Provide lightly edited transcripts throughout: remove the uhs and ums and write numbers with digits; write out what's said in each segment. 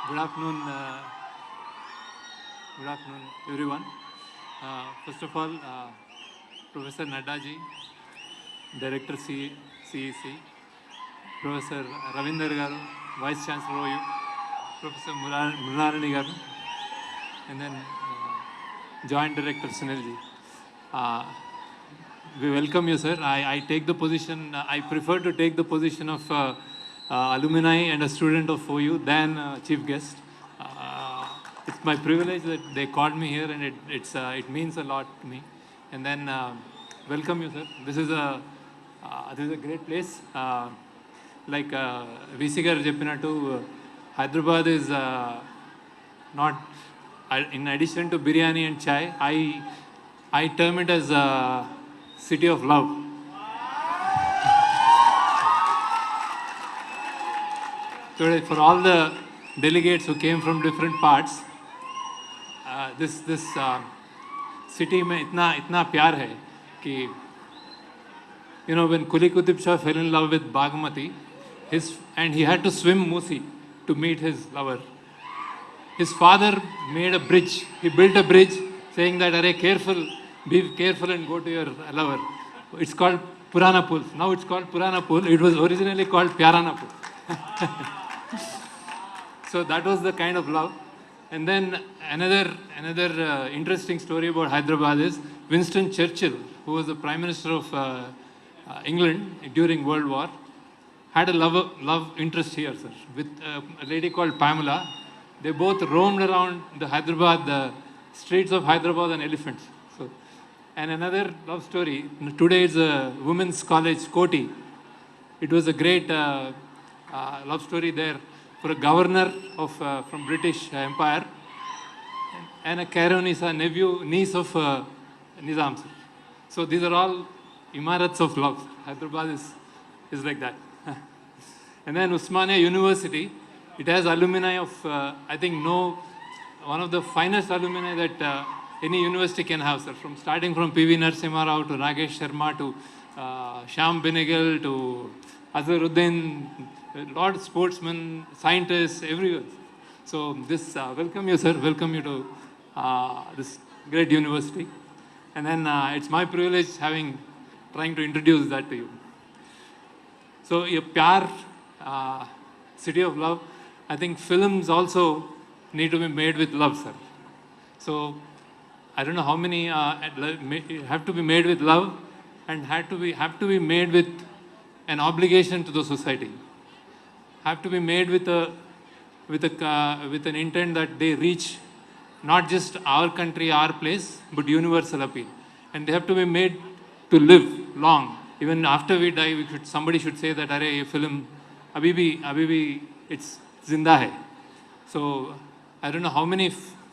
Good afternoon, everyone. First of all, Professor Naddaji, Director CEC, Professor Ravinder Garu, Vice Chancellor OU, Professor Mrinalini Garu, and then Joint Director Sunilji. We welcome you, sir. I take the position, I prefer to take the position of alumni and a student of OU than chief guest. It's my privilege that they called me here, and it means a lot to me. And then welcome you, sir. This is a great place. Like VC garu cheppinattu, Hyderabad is not. In addition to biryani and chai, I term it as a city of love. So for all the delegates who came from different parts, this city में इतना प्यार है कि when Kuli Kutub Shah fell in love with Bagmati, and he had to swim Musi to meet his lover. His father made a bridge. He built a bridge saying that, "Arey, careful, be careful and go to your lover." It's called Purana Pool. Now it's called Purana Pool. It was originally called Pyarana Pool. So that was the kind of love. And then another interesting story about Hyderabad is Winston Churchill, who was the Prime Minister of England during World War, had a love interest here, sir, with a lady called Pamela. They both roamed around the streets of Hyderabad on elephants. So, and another love story. Today is a women's college, Koti. It was a great love story there for a governor from British Empire and a Karonisa, niece of Nizam, sir. So these are all imarats of love. Hyderabad is like that. And then Usmania University, it has alumni of, I think, one of the finest alumni that any university can have, sir. Starting from P.V. Narasimha Rao to Nagesh Sharma to Shyam Benegal to Azharuddin, a lot of sportsmen, scientists, everyone. So this, welcome you, sir. Welcome you to this great university. And then it's my privilege trying to introduce that to you. So, your Pyar, City of Love, I think films also need to be made with love, sir. So, I don't know how many have to be made with love and have to be made with an obligation to the society. Have to be made with an intent that they reach not just our country, our place, but universal appeal. And they have to be made to live long. Even after we die, somebody should say that, "Arey, ye film, abhi bhi, it's zinda hai." So, I don't know how many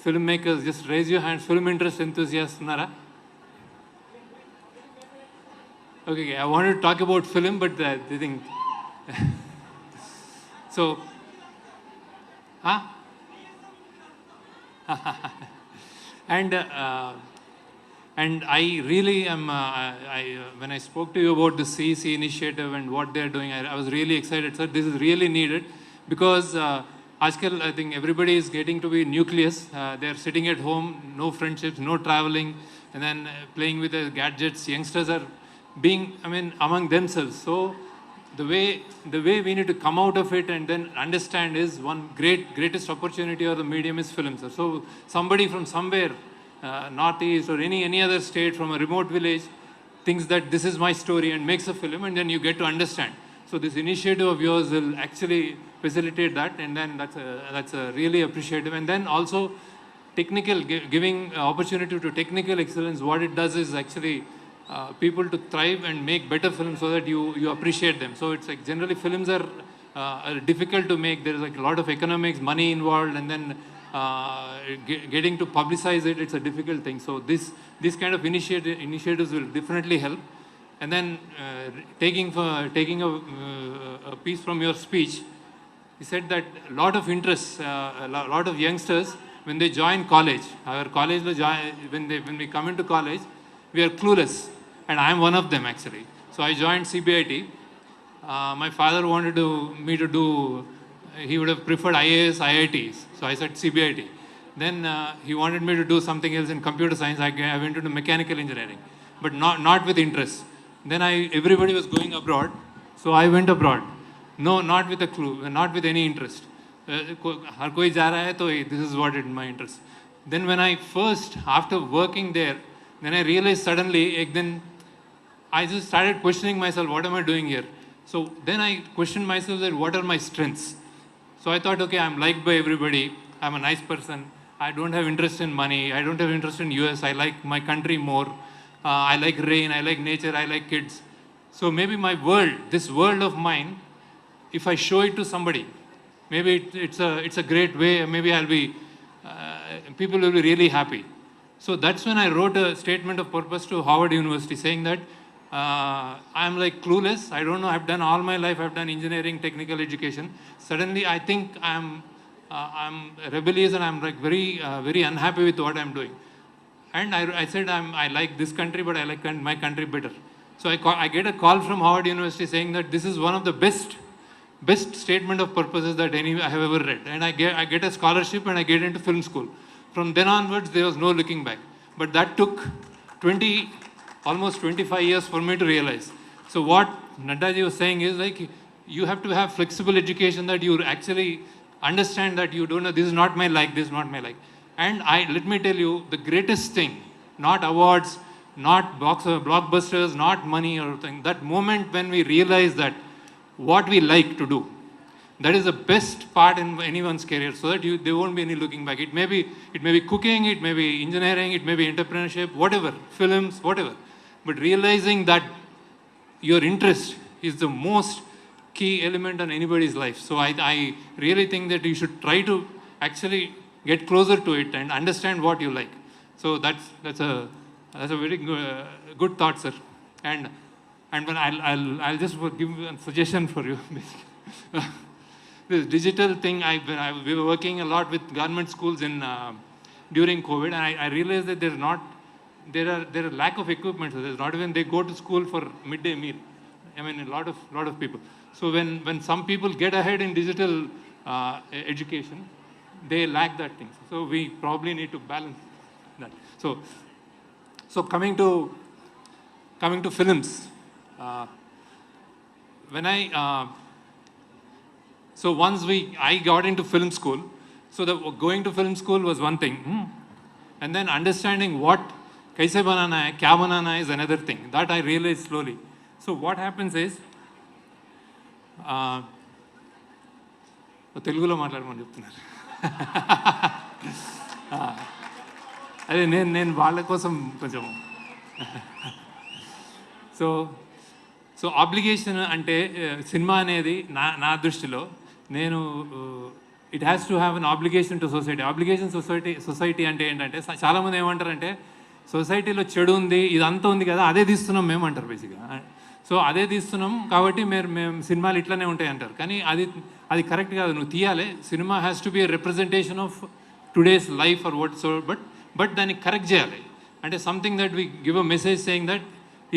filmmakers, just raise your hands, film interest enthusiasts, Nara? Okay, I wanted to talk about film, but they think. So, and I really am, when I spoke to you about the CEC initiative and what they're doing, I was really excited, sir. This is really needed because Ajkal, I think everybody is getting to be nucleus. They're sitting at home, no friendships, no traveling, and then playing with the gadgets. Youngsters are being, among themselves. So the way we need to come out of it and then understand is one greatest opportunity or the medium is film, sir. So somebody from somewhere, Northeast or any other state from a remote village thinks that this is my story and makes a film, and then you get to understand. So this initiative of yours will actually facilitate that, and then that's a really appreciative. And then also technical, giving opportunity to technical excellence. What it does is actually people to thrive and make better films so that you appreciate them. So it's like generally films are difficult to make. There is like a lot of economics, money involved, and then getting to publicize it's a difficult thing. So this kind of initiatives will definitely help. And then taking a piece from your speech, he said that a lot of interest, a lot of youngsters, when they join college, our college, when we come into college, we are clueless. And I am one of them actually. So I joined CBIT. My father wanted me to do he would have preferred IAS, IITs. So I said CBIT. Then he wanted me to do something else in computer science. I went into mechanical engineering, but not with interest. Then everybody was going abroad, so I went abroad. No, not with a clue, not with any interest. हर कोई जा रहा है तो this is what is my interest. Then when I first, after working there, then I realized suddenly, then I just started questioning myself, what am I doing here? So then I questioned myself that what are my strengths? So I thought, okay, I'm liked by everybody. I'm a nice person. I don't have interest in money. I don't have interest in US. I like my country more. I like rain. I like nature. I like kids. So maybe my world, this world of mine, if I show it to somebody, maybe it's a great way. Maybe I'll be, people will be really happy. So that's when I wrote a statement of purpose to Howard University saying that I'm like clueless. I don't know. I've done all my life. I've done engineering, technical education. Suddenly, I think I'm rebellious and I'm like very unhappy with what I'm doing. And I said I like this country, but I like my country better. So I get a call from Howard University saying that this is one of the best statement of purposes that I have ever read. And I get a scholarship and I get into film school. From then onwards, there was no looking back. But that took almost 25 years for me to realize. So what Naddaji was saying is like, you have to have flexible education that you actually understand that you don't know, this is not my like, this is not my like. And let me tell you, the greatest thing, not awards, not blockbusters, not money or thing, that moment when we realize that what we like to do, that is the best part in anyone's career, so that there won't be any looking back. It may be cooking, it may be engineering, it may be entrepreneurship, whatever, films, whatever. But realizing that your interest is the most key element in anybody's life. So I really think that you should try to actually get closer to it and understand what you like. So that's a very good thought, sir. And when I'll just give a suggestion for you. This digital thing, we were working a lot with government schools during COVID, and I realized that there are lack of equipment. So there's not even, they go to school for midday meal. I mean, a lot of people. So when some people get ahead in digital education, they lack that thing. So we probably need to balance that. So coming to films, when so once I got into film school, so going to film school was one thing, and then understanding what kaise banana hai, kya banana hai is another thing. That I realized slowly. So what happens is, తెలుగులో మాట్లాడమని చెప్తున్నారు. అదే నేను వాళ్ళ కోసం కొంచెం so obligation అంటే cinema అనేది నా దృష్టిలో నేను it has to have an obligation to society. Obligation society అంటే ఏంటంటే, చాలామంది ఏమంటారంటే సొసైటీలో చెడు ఉంది, ఇదంతా ఉంది కదా, అదే తీస్తున్నాం మేము అంటారు బేసిక్గా. సో అదే తీస్తున్నాం కాబట్టి మేము సినిమాలు ఇట్లనే ఉంటాయి అంటారు. కానీ అది కరెక్ట్ కాదు. నువ్వు తీయాలి. Cinema has to be a representation of today's life or what so, but దాన్ని కరెక్ట్ చేయాలి. అంటే something that we give a message saying that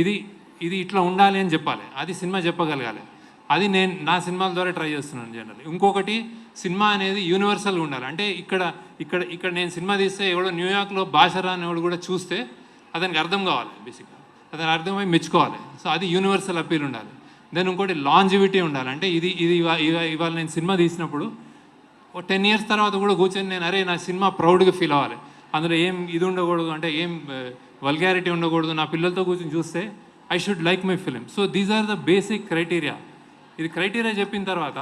ఇది ఇట్లా ఉండాలి అని చెప్పాలి. అది సినిమా చెప్పగలగాలి. అది నేను నా సినిమాల ద్వారా ట్రై చేస్తున్నాను జనరల్. ఇంకొకటి, సినిమా అనేది యూనివర్సల్గా ఉండాలి. అంటే ఇక్కడ నేను సినిమా తీస్తే ఎవడో న్యూయార్క్లో భాష రాని ఎవడు కూడా చూస్తే అతనికి అర్థం కావాలి బేసిక్గా. అతను అర్థమై మెచ్చుకోవాలి. సో అది యూనివర్సల్ అపీల్ ఉండాలి. దెన్ ఇంకోటి లాంజివిటీ ఉండాలి. అంటే ఇది ఇవాళ నేను సినిమా తీసినప్పుడు 10 years తర్వాత కూడా కూర్చొని నేను నా సినిమా ప్రౌడ్గా ఫీల్ అవ్వాలి. అందులో ఏం ఇది ఉండకూడదు, అంటే ఏం వల్గారిటీ ఉండకూడదు. నా పిల్లలతో కూర్చొని చూస్తే I should like my film. So these are the basic criteria. ఇది క్రైటీరియా చెప్పిన తర్వాత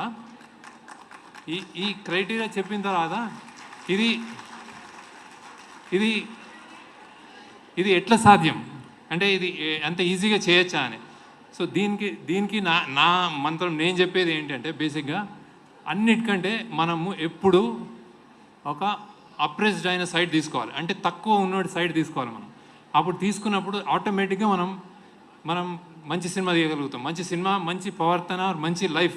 ఈ క్రైటీరియా చెప్పిన తర్వాత ఇది ఎట్లా సాధ్యం, అంటే ఇది అంత ఈజీగా చేయొచ్చా అని. సో దీనికి నా మంత్రం నేను చెప్పేది ఏంటంటే, బేసిక్గా అన్నిటికంటే మనము ఎప్పుడు ఒక అప్రెస్డ్ అయిన సైడ్ తీసుకోవాలి. అంటే తక్కువ ఉన్నోడి సైడ్ తీసుకోవాలి మనం. అప్పుడు తీసుకున్నప్పుడు ఆటోమేటిక్గా మనం మంచి సినిమా తీయగలుగుతాం. మంచి సినిమా, మంచి ప్రవర్తన, మంచి లైఫ్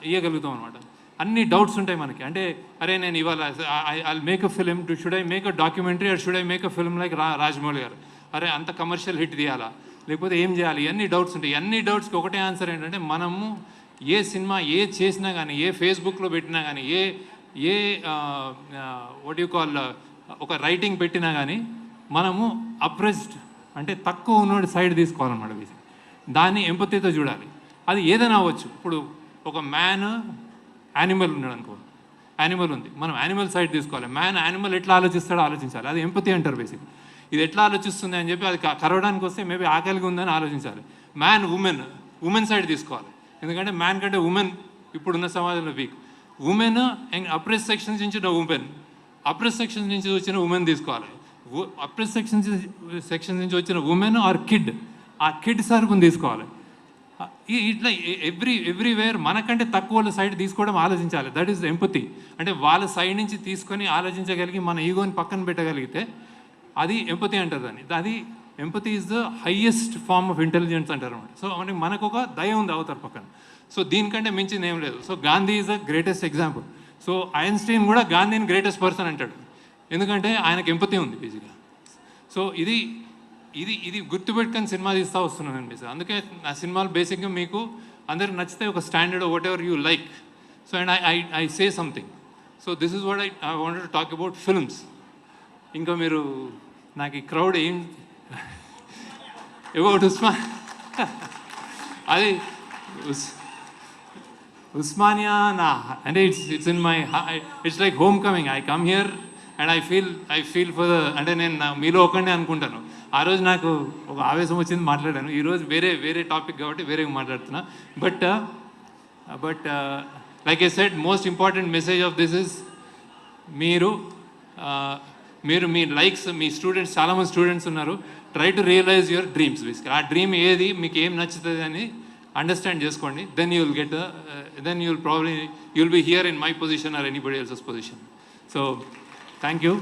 ఇవ్వగలుగుతాం అనమాట. అన్ని డౌట్స్ ఉంటాయి మనకి. అంటే నేను ఇవాళ I make a film, should I make a documentary or should I make a film like Rajamouli garu, అంత కమర్షియల్ హిట్ తీయాలా, లేకపోతే ఏం చేయాలి, ఇవన్నీ డౌట్స్ ఉంటాయి. అన్ని డౌట్స్కి ఒకటే ఆన్సర్ ఏంటంటే, మనము ఏ సినిమా ఏ చేసినా కానీ, ఏ ఫేస్బుక్లో పెట్టినా కానీ, ఏ వాట్ యు కాల్ ఒక రైటింగ్ పెట్టినా కానీ మనము అప్రెస్డ్ అంటే తక్కువ ఉన్నోడి సైడ్ తీసుకోవాలన్నమాట. దాన్ని ఎంపతితో చూడాలి. అది ఏదైనా అవ్వచ్చు. ఇప్పుడు ఒక మ్యాన్ యానిమల్ ఉన్నాడు అనుకో, యానిమల్ ఉంది, మనం యానిమల్ సైడ్ తీసుకోవాలి. మ్యాన్ యానిమల్ ఎట్లా ఆలోచిస్తాడో ఆలోచించాలి. అది ఎంపతి అంటారు బేసిక్. ఇది ఎట్లా ఆలోచిస్తుంది అని చెప్పి అది కరవడానికి వస్తే మేబీ ఆకలిగా ఉందని ఆలోచించాలి. మ్యాన్ ఉమెన్ సైడ్ తీసుకోవాలి. ఎందుకంటే మ్యాన్ కంటే ఉమెన్ ఇప్పుడున్న సమాజంలో వీక్. ఉమెన్ అప్రెస్ సెక్షన్స్ నుంచి అప్రెస్ సెక్షన్స్ నుంచి వచ్చిన ఉమెన్ తీసుకోవాలి. అప్రెస్ సెక్షన్స్ నుంచి వచ్చిన ఉమెన్ ఆర్ కిడ్, ఆ కిడ్ సరుకుని తీసుకోవాలి. ఇట్లా ఎవ్రీవేర్ మనకంటే తక్కువ వాళ్ళ సైడ్ తీసుకోవడం ఆలోచించాలి. That is empathy. అంటే వాళ్ళ సైడ్ నుంచి తీసుకొని ఆలోచించగలిగి మన ఈగోని పక్కన పెట్టగలిగితే అది ఎంపతి అంటారు దాన్ని. అది empathy is the highest form of intelligence అంటారు అన్నమాట. సో మనకు ఒక దయ ఉంది అవతల పక్కన. సో దీనికంటే మించింది ఏం లేదు. So Gandhi is the greatest example. So Einstein కూడా గాంధీని గ్రేటెస్ట్ పర్సన్ అంటాడు, ఎందుకంటే ఆయనకు ఎంపతి ఉంది బేసిక్గా. సో ఇది గుర్తుపెట్టుకొని సినిమా తీస్తూ వస్తున్నానండి. సార్ అందుకే నా సినిమాలు బేసిక్గా మీకు అందరికి నచ్చితే ఒక standard what ever you like. So and I say something. So this is what I wanted to talk about films. ఇంకా మీరు నాకు ఈ క్రౌడ్ ఏం అబౌట్ అది ఉస్మానియా నా అంటే it's in my it's like home coming. I come here and I feel for అంటే నేను మీలో ఒకనే అనుకుంటాను. ఆ రోజు నాకు ఒక ఆవేశం వచ్చింది, మాట్లాడాను. ఈరోజు వేరే టాపిక్ కాబట్టి వేరేగా మాట్లాడుతున్నా. But like I said, most important message of this is మీరు మీ లైక్స్, మీ స్టూడెంట్స్, చాలామంది స్టూడెంట్స్ ఉన్నారు. Try to realise your dreams. బేసిక్గా ఆ డ్రీమ్ ఏది, మీకు ఏం నచ్చుతుంది అని అండర్స్టాండ్ చేసుకోండి. Then you will get then you will be here in my position or anybody else's position. So thank you.